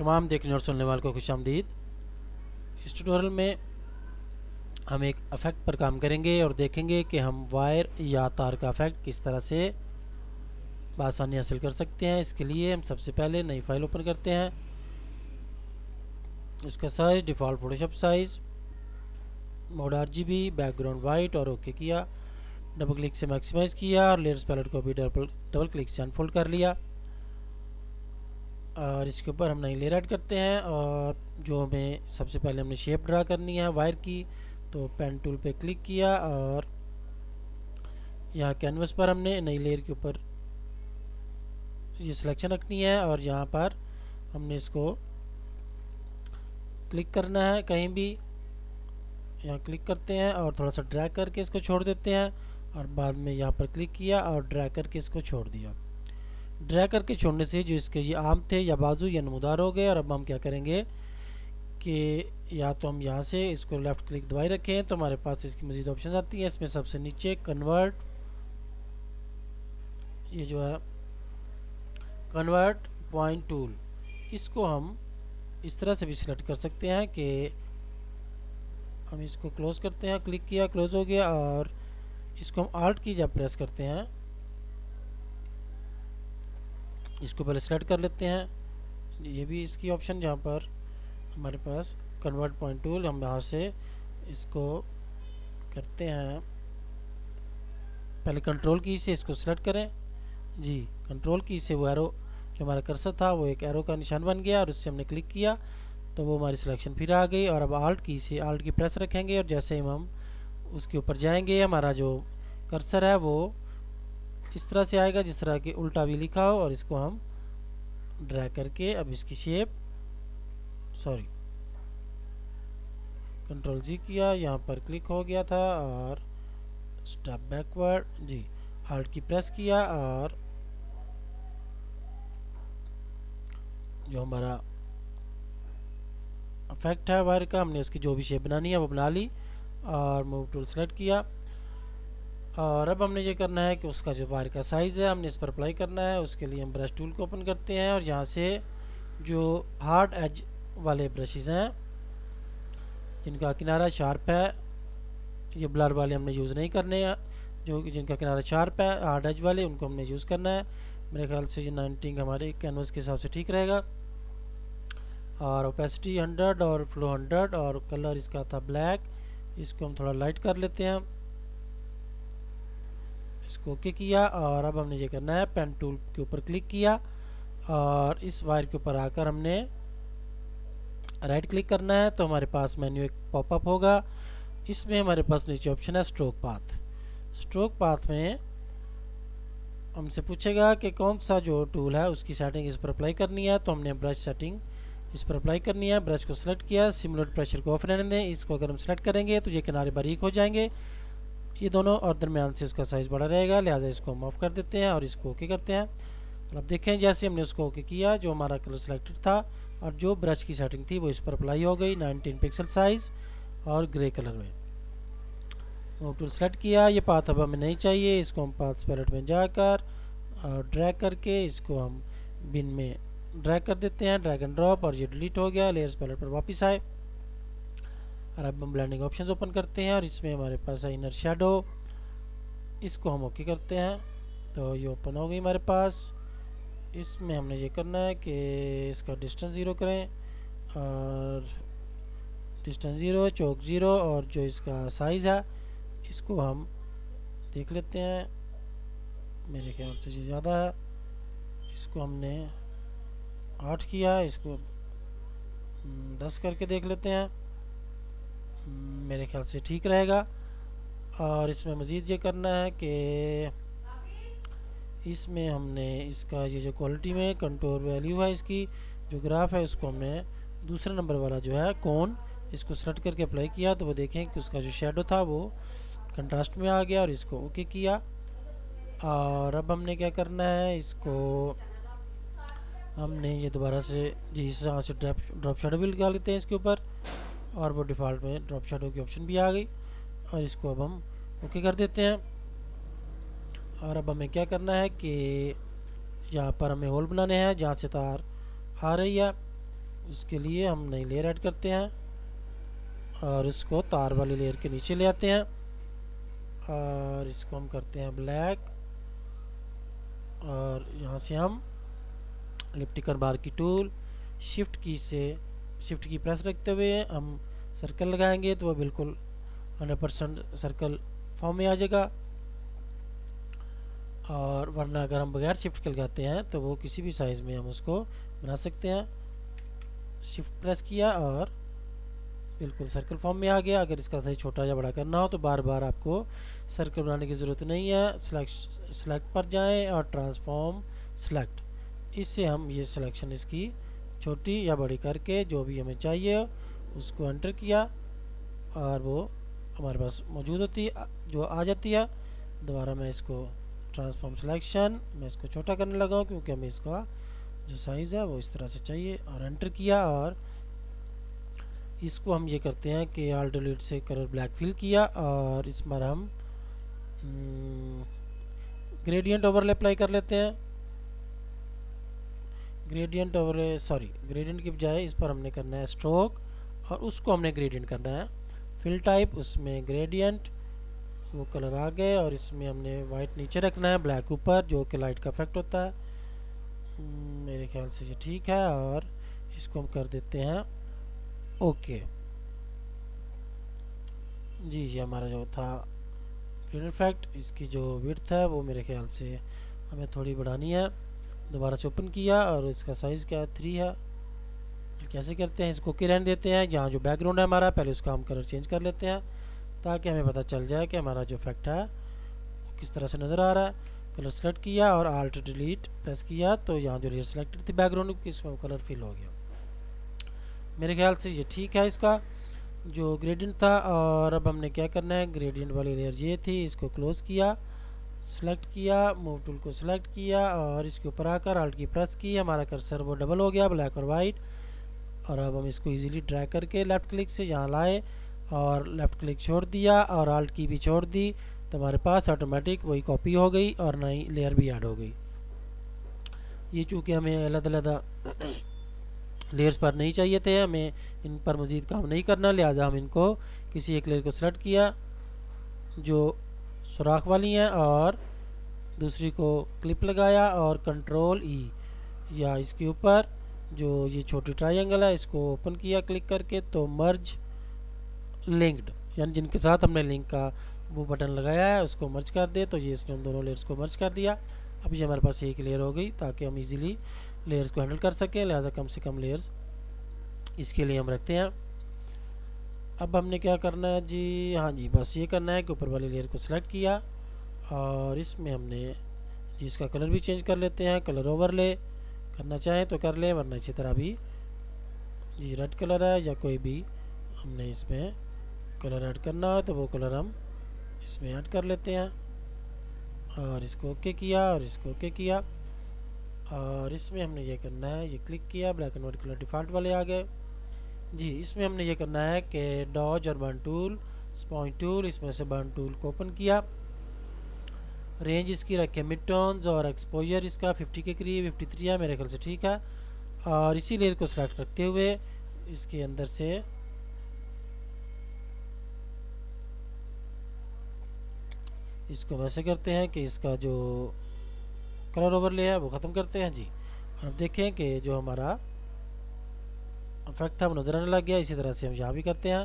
तमाम देखने और सुनने वालों को खुशामदीद। इस ट्यूटोरियल में हम एक इफेक्ट पर काम करेंगे और देखेंगे कि हम वायर या तार का इफेक्ट किस तरह से आसानी हासिल कर सकते हैं। इसके लिए हम सबसे पहले नई फाइल ओपन करते हैं। उसका size default Photoshop size, mode RGB, background white और ओके किया। डबल क्लिक से मैक्सिमाइज़ किया और लेयर्स पैलेट को भी डबल क्लिक से अनफोल्ड कर लिया। और इसके ऊपर हम नई लेयर ऐड करते हैं और जो हमें सबसे पहले हमने शेप ड्रा करनी है वायर की, तो पेन टूल पे क्लिक किया और यहाँ कैनवस पर हमने नई लेयर के ऊपर ये सिलेक्शन रखनी है और यहाँ पर हमने इसको क्लिक करना है कहीं भी। यहाँ क्लिक करते हैं और थोड़ा सा ड्रैग करके इसको छोड़ देते हैं और बाद में यहाँ पर क्लिक किया और ड्रैग करके इसको छोड़ दिया। ड्रैग करके छोड़ने से जो इसके ये आर्म थे या बाजू या नमूदार हो गए। और अब हम क्या करेंगे कि या तो हम यहाँ से इसको लेफ़्ट क्लिक दबाए रखें तो हमारे पास इसकी मज़ीद ऑप्शन आती हैं। इसमें सबसे नीचे कन्वर्ट, ये जो है कन्वर्ट पॉइंट टूल, इसको हम इस तरह से भी सिलेक्ट कर सकते हैं कि हम इसको क्लोज़ करते हैं, क्लिक किया क्लोज़ हो गया। और इसको हम आल्ट की जब प्रेस करते हैं, इसको पहले सेलेक्ट कर लेते हैं। ये भी इसकी ऑप्शन जहाँ पर हमारे पास कन्वर्ट पॉइंट टूल, हम यहाँ से इसको करते हैं। पहले कंट्रोल की से इसको सेलेक्ट करें जी, कंट्रोल की से वो एरो जो हमारा कर्सर था वो एक एरो का निशान बन गया और उससे हमने क्लिक किया तो वो हमारी सिलेक्शन फिर आ गई। और अब आल्ट की से आल्ट की प्रेस रखेंगे और जैसे ही हम उसके ऊपर जाएंगे हमारा जो कर्सर है वो इस तरह से आएगा जिस तरह कि उल्टा भी लिखा हो। और इसको हम ड्रैग करके अब इसकी शेप, सॉरी कंट्रोल जी किया, यहाँ पर क्लिक हो गया था और स्टेप बैकवर्ड जी, आल्ट की प्रेस किया और जो हमारा इफेक्ट है वायर का, हमने उसकी जो भी शेप बनानी है वो बना ली और मूव टूल सेलेक्ट किया। और अब हमने ये करना है कि उसका जो वायर का साइज़ है हमने इस पर अप्लाई करना है। उसके लिए हम ब्रश टूल को ओपन करते हैं और यहाँ से जो हार्ड एज वाले ब्रशेस हैं जिनका किनारा शार्प है, ये ब्लर वाले हमने यूज़ नहीं करने हैं। जो जिनका किनारा शार्प है हार्ड एज वाले उनको हमने यूज़ करना है। मेरे ख्याल से ये 19 हमारे कैनवस के हिसाब से ठीक रहेगा। और ओपेसिटी 100 और फ्लो 100 और कलर इसका था ब्लैक। इसको हम थोड़ा लाइट कर लेते हैं, इसको ओके किया। और अब हमने ये करना है, पेन टूल के ऊपर क्लिक किया और इस वायर के ऊपर आकर हमने राइट क्लिक करना है तो हमारे पास मेन्यू एक पॉपअप होगा। इसमें हमारे पास नीचे ऑप्शन है स्ट्रोक पाथ। स्ट्रोक पाथ में हमसे पूछेगा कि कौन सा जो टूल है उसकी सेटिंग इस पर अप्लाई करनी है, तो हमने ब्रश सेटिंग इस पर अप्लाई करनी है। ब्रश को सिलेक्ट किया, सिमुलेट प्रेशर को ऑफ रहने दें। इसको अगर हम सेलेक्ट करेंगे तो ये किनारे बारीक हो जाएंगे ये दोनों और दरमियान से उसका साइज़ बड़ा रहेगा, लिहाजा इसको हम ऑफ कर देते हैं और इसको ओके करते हैं। और अब देखें जैसे हमने उसको ओके किया जो हमारा कलर सेलेक्टेड था और जो ब्रश की सेटिंग थी वो इस पर अप्लाई हो गई 19 पिक्सल साइज़ और ग्रे कलर में। मूव टूल सेलेक्ट किया, ये पाथ अब हमें नहीं चाहिए, इसको हम पाथ्स पैलेट में जाकर और ड्रैग करके इसको हम बिन में ड्रैग कर देते हैं, ड्रैग एंड ड्रॉप, और ये डिलीट हो गया। लेयर्स पैलेट पर वापस आए और अब हम ब्लेंडिंग ऑप्शंस ओपन करते हैं और इसमें हमारे पास है इनर शेडो, इसको हम ओके करते हैं तो ये ओपन हो गई हमारे पास। इसमें हमने ये करना है कि इसका डिस्टेंस 0 करें और डिस्टेंस 0, चौक 0 और जो इसका साइज़ है इसको हम देख लेते हैं। मेरे ख्याल से ये ज़्यादा है, इसको हमने 8 किया, इसको 10 करके देख लेते हैं, मेरे ख्याल से ठीक रहेगा। और इसमें मज़ीद ये करना है कि इसमें हमने इसका ये जो क्वालिटी में कंट्रोल वैल्यू है इसकी जो ग्राफ है उसको हमने दूसरे नंबर वाला जो है कौन, इसको सेलेक्ट करके अप्लाई किया तो वो देखें कि उसका जो शेडो था वो कंट्रास्ट में आ गया और इसको ओके किया। और अब हमने क्या करना है, इसको हमने ये दोबारा से जी यहाँ से ड्रॉप शेडो भी लगा लेते हैं इसके ऊपर और वो डिफ़ॉल्ट में ड्रॉप शेडो की ऑप्शन भी आ गई और इसको अब हम ओके कर देते हैं। और अब हमें क्या करना है कि यहाँ पर हमें होल बनाने हैं जहाँ से तार आ रही है उसके लिए हम नई लेयर ऐड करते हैं और उसको तार वाली लेयर के नीचे ले आते हैं और इसको हम करते हैं ब्लैक। और यहाँ से हम इलिप्टिकल बार की टूल शिफ्ट की प्रेस रखते हुए हम सर्कल लगाएंगे तो वो बिल्कुल 100% सर्कल फॉर्म में आ जाएगा। और वरना अगर हम बगैर शिफ्ट के लगाते हैं तो वो किसी भी साइज़ में हम उसको बना सकते हैं। शिफ्ट प्रेस किया और बिल्कुल सर्कल फॉर्म में आ गया। अगर इसका साइज छोटा या बड़ा करना हो तो बार बार आपको सर्कल बनाने की ज़रूरत नहीं है। सेलेक्ट पर जाएं और ट्रांसफॉर्म सेलेक्ट, इससे हम ये सिलेक्शन इसकी छोटी या बड़ी करके जो भी हमें चाहिए उसको एंटर किया और वो हमारे पास मौजूद होती है, जो आ जाती है। दोबारा मैं इसको ट्रांसफॉर्म सिलेक्शन, मैं इसको छोटा करने लगा हूँ क्योंकि हमें इसका जो साइज़ है वो इस तरह से चाहिए और एंटर किया। और इसको हम ये करते हैं कि ऑल्ट डिलीट से कलर ब्लैक फिल किया और इस बार हम ग्रेडियंट ओवरले अप्लाई कर लेते हैं। ग्रेडियंट की बजाय इस पर हमने करना है स्ट्रोक और उसको हमने ग्रेडियंट करना है। फिल टाइप, उसमें ग्रेडियंट, वो कलर आ गए और इसमें हमने वाइट नीचे रखना है ब्लैक ऊपर, जो कि लाइट का इफेक्ट होता है। मेरे ख्याल से ये ठीक है और इसको हम कर देते हैं ओके। जी ये हमारा जो था ग्रेडियंट इफेक्ट, इसकी जो विड्थ है वो मेरे ख्याल से हमें थोड़ी बढ़ानी है। दोबारा से ओपन किया और इसका साइज़ क्या है 3 है। कैसे करते हैं, इसको ओके रहने देते हैं। जहाँ जो बैकग्राउंड है हमारा पहले उसका हम कलर चेंज कर लेते हैं ताकि हमें पता चल जाए कि हमारा जो इफेक्ट है वो किस तरह से नज़र आ रहा है। कलर सेलेक्ट किया और आल्ट डिलीट प्रेस किया तो यहाँ जो लेयर सेलेक्टेड थी बैकग्राउंड की इसको कलर फिल हो गया। मेरे ख्याल से ये ठीक है इसका जो ग्रेडियंट था। और अब हमने क्या करना है, ग्रेडियंट वाली लेयर ये थी, इसको क्लोज़ किया, सेलेक्ट किया, मूव टूल को सेलेक्ट किया और इसके ऊपर आकर आल्ट की प्रेस की, हमारा कर्सर वो डबल हो गया ब्लैक और वाइट। और अब हम इसको इजीली ड्रैग करके लेफ़्ट क्लिक से यहाँ लाए और लेफ़्ट क्लिक छोड़ दिया और आल्ट की भी छोड़ दी तो हमारे पास ऑटोमेटिक वही कॉपी हो गई और नई लेयर भी ऐड हो गई। ये चूँकि हमें अलग-अलग लेयर्स पर नहीं चाहिए थे, हमें इन पर मज़ीद काम नहीं करना, लिहाजा हम इनको किसी एक लेयर को सेलेक्ट किया जो सुराख वाली हैं और दूसरी को क्लिप लगाया और कंट्रोल ई या इसके ऊपर जो ये छोटी ट्रायंगल है इसको ओपन किया क्लिक करके तो मर्ज लिंक्ड, यानी जिनके साथ हमने लिंक का वो बटन लगाया है उसको मर्ज कर दे तो ये इसने उन दोनों लेयर्स को मर्ज कर दिया। अब ये हमारे पास एक लेयर हो गई ताकि हम इजीली लेयर्स को हैंडल कर सकें, लिहाजा कम से कम लेयर्स इसके लिए हम रखते हैं। अब हमने क्या करना है जी, हाँ जी बस ये करना है कि ऊपर वाली लेयर को सिलेक्ट किया और इसमें हमने जी इसका कलर भी चेंज कर लेते हैं। कलर ओवरले करना चाहें तो कर लें, वरना इसी तरह भी जी रेड कलर है या कोई भी हमने इसमें कलर ऐड करना हो तो वो कलर हम इसमें ऐड कर लेते हैं। और इसको ओके किया और इसको ओके किया और इसमें हमने ये करना है, ये क्लिक किया, black and white colour default वाले आ गए जी। इसमें हमने ये करना है कि डॉज और बर्न टूल, पॉइंट टूल, इसमें से बर्न टूल को ओपन किया, रेंज इसकी रखे मिड टोन्स और एक्सपोजर इसका 50 के करीब 53 है मेरे ख्याल से ठीक है। और इसी लेयर को सेलेक्ट रखते हुए इसके अंदर से इसको वैसे करते हैं कि इसका जो कलर ओवरले है वो ख़त्म करते हैं जी। और अब देखें कि जो हमारा इफेक्ट था वो नज़र आने लग गया। इसी तरह से हम यहाँ भी करते हैं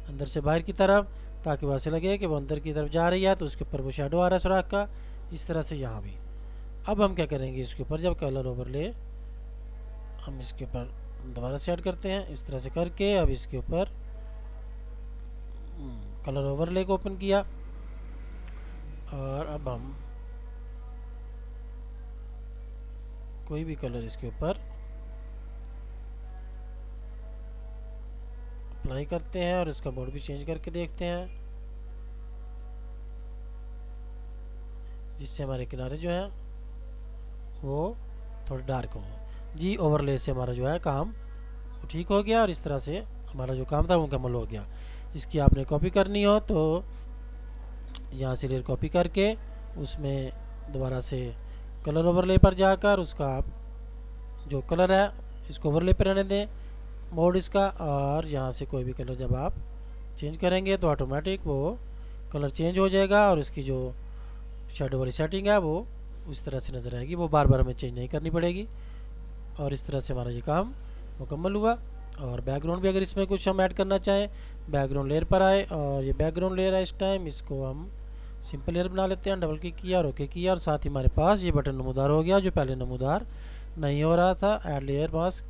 अंदर से बाहर की तरफ ताकि वैसे लगे कि वो अंदर की तरफ जा रही है तो उसके ऊपर वो शेडो आ रहा है सुराख का, इस तरह से यहाँ भी। अब हम क्या करेंगे, इसके ऊपर जब कलर ओवरले हम इसके ऊपर दोबारा से ऐड करते हैं इस तरह से करके। अब इसके ऊपर कलर ओवरले को ओपन किया और अब हम कोई भी कलर इसके ऊपर अप्लाई करते हैं और इसका मोड भी चेंज करके देखते हैं जिससे हमारे किनारे जो हैं वो थोड़े डार्क हों जी। ओवरले से हमारा जो है काम वो ठीक हो गया और इस तरह से हमारा जो काम था वो मुकम्मल हो गया। इसकी आपने कॉपी करनी हो तो यहाँ से लेयर कॉपी करके उसमें दोबारा से कलर ओवरले पर जाकर उसका आप जो कलर है इसको ओवरले पर रहने दें मोड इसका, और यहाँ से कोई भी कलर जब आप चेंज करेंगे तो ऑटोमेटिक वो कलर चेंज हो जाएगा और इसकी जो शेडो वाली सेटिंग है वो उस तरह से नज़र आएगी, वो बार बार हमें चेंज नहीं करनी पड़ेगी। और इस तरह से हमारा ये काम मुकम्मल हुआ। और बैकग्राउंड भी अगर इसमें कुछ हम ऐड करना चाहें, बैकग्राउंड लेयर पर आए और ये बैकग्राउंड लेयर है, इस टाइम इसको हम सिंपल लेयर बना लेते हैं। डबल क्लिक किया और ओके किया और साथ ही हमारे पास ये बटन नमूदार हो गया जो पहले नमूदार नहीं हो रहा था। ऐड लेयर मास्क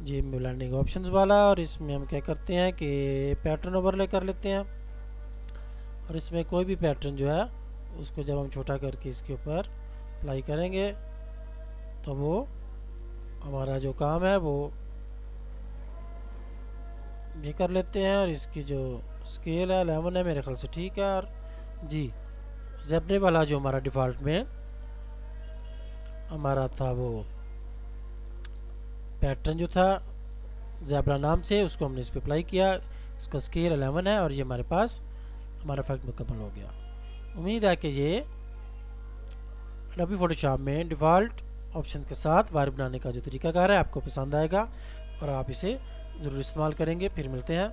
जी ब्लेंडिंग ऑप्शंस वाला, और इसमें हम क्या करते हैं कि पैटर्न ओवरले कर लेते हैं। और इसमें कोई भी पैटर्न जो है उसको जब हम छोटा करके इसके ऊपर अप्लाई करेंगे तो वो हमारा जो काम है वो ये कर लेते हैं। और इसकी जो स्केल है 11 है, मेरे ख्याल से ठीक है। और जी ज़ेब्रे वाला जो हमारा डिफ़ॉल्ट में हमारा था वो पैटर्न जो था ज़ेब्रा नाम से, उसको हमने इस पर अप्लाई किया। इसका स्केल 11 है और ये हमारे पास हमारा इफेक्ट मुकम्मल हो गया। उम्मीद है कि ये एडोबी फोटोशॉप में डिफ़ॉल्ट ऑप्शन के साथ वायर बनाने का जो तरीकाकार है आपको पसंद आएगा और आप इसे ज़रूर इस्तेमाल करेंगे। फिर मिलते हैं